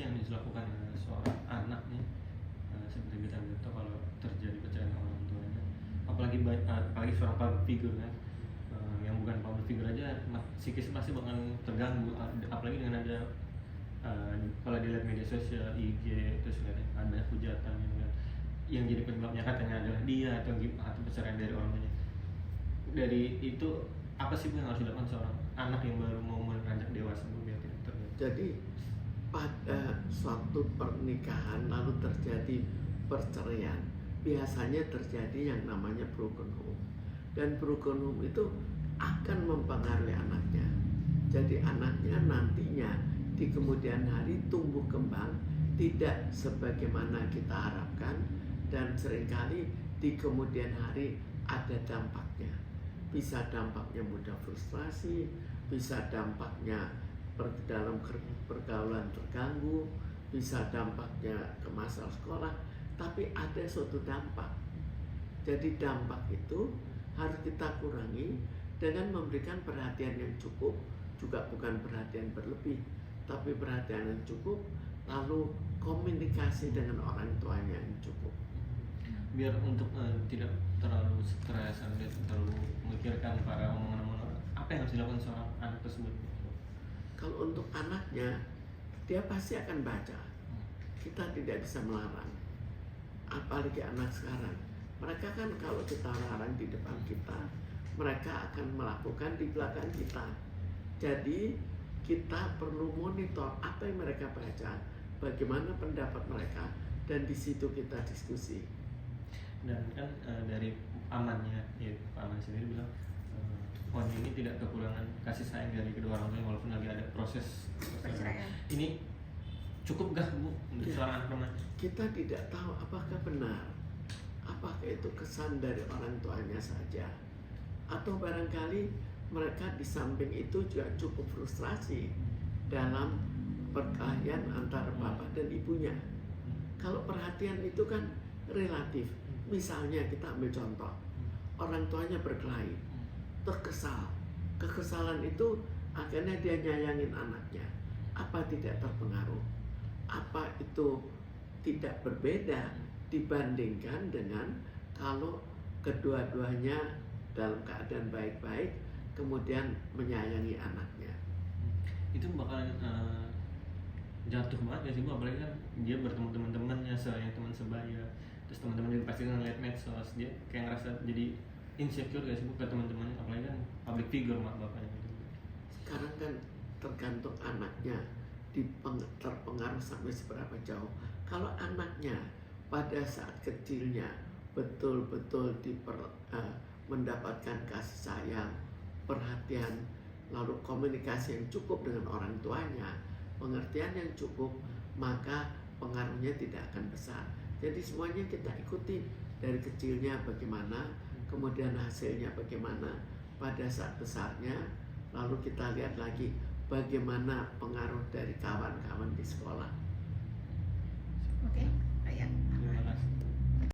sih yang dilakukan seorang anak nih, seperti kita tahu kalau terjadi perceraian orang tuanya, apalagi seorang public figure kan, yang bukan public figure aja psikis pasti bakal terganggu, apalagi dengan ada kalau dilihat media sosial, IG, terus ada hujatan yang jadi penyebabnya katanya adalah dia atau perceraian dari orang tuanya. Dari itu apa sih yang harus dilakukan seorang anak yang baru mau beranjak dewasa biar tidak terjadi? Jadi pada suatu pernikahan lalu terjadi perceraian, biasanya terjadi yang namanya broken home. Dan broken home itu akan mempengaruhi anaknya. Jadi anaknya nantinya di kemudian hari tumbuh kembang tidak sebagaimana kita harapkan, dan seringkali di kemudian hari ada dampaknya. Bisa dampaknya mudah frustrasi, bisa dampaknya dalam pergaulan terganggu, bisa dampaknya ke masalah sekolah, tapi ada suatu dampak. Jadi dampak itu harus kita kurangi dengan memberikan perhatian yang cukup, juga bukan perhatian berlebih, tapi perhatian yang cukup, lalu komunikasi dengan orang tuanya yang cukup. Biar untuk tidak terlalu stres dan terlalu memikirkan para omongan-omongan orang, apa yang harus dilakukan seorang anak tersebut? Kalau untuk anaknya, dia pasti akan baca. Kita tidak bisa melarang. Apalagi anak sekarang. Mereka kan kalau kita larang di depan kita, mereka akan melakukan di belakang kita. Jadi kita perlu monitor apa yang mereka baca, bagaimana pendapat mereka, dan di situ kita diskusi. Dan kan dari pamannya, ya Pak Aman sendiri bilang Pon ini tidak kekurangan kasih sayang dari kedua orang tuanya walaupun lagi ada proses perceraian. Ini cukup gak Bu untuk seorang anak remaja? Kita tidak tahu apakah benar, apakah itu kesan dari orang tuanya saja, atau barangkali mereka di samping itu juga cukup frustrasi dalam perkelahian antara bapak dan ibunya. Kalau perhatian itu kan relatif. Misalnya kita ambil contoh, orang tuanya berkelahi, terkesal. Kekesalan itu akhirnya dia nyayangin anaknya. Apa tidak terpengaruh? Apa itu tidak berbeda dibandingkan dengan kalau kedua-duanya dalam keadaan baik-baik kemudian menyayangi anaknya? Itu bakalan jatuh banget ya sih Bu, apalagi kan dia bertemu teman-temannya yang teman sebaya, terus teman-teman juga pasti ngeliat medsos, dia kayak ngerasa jadi insecure gak sih Bu ke teman-temannya, apalagi kan public figure mak bapaknya gitu. Sekarang kan tergantung anaknya terpengaruh sampai seberapa jauh. Kalau anaknya pada saat kecilnya betul-betul mendapatkan kasih sayang, perhatian, lalu komunikasi yang cukup dengan orang tuanya, pengertian yang cukup, maka pengaruhnya tidak akan besar. Jadi semuanya kita ikuti dari kecilnya bagaimana, kemudian hasilnya bagaimana pada saat besarnya, lalu kita lihat lagi bagaimana pengaruh dari kawan-kawan di sekolah. Oke.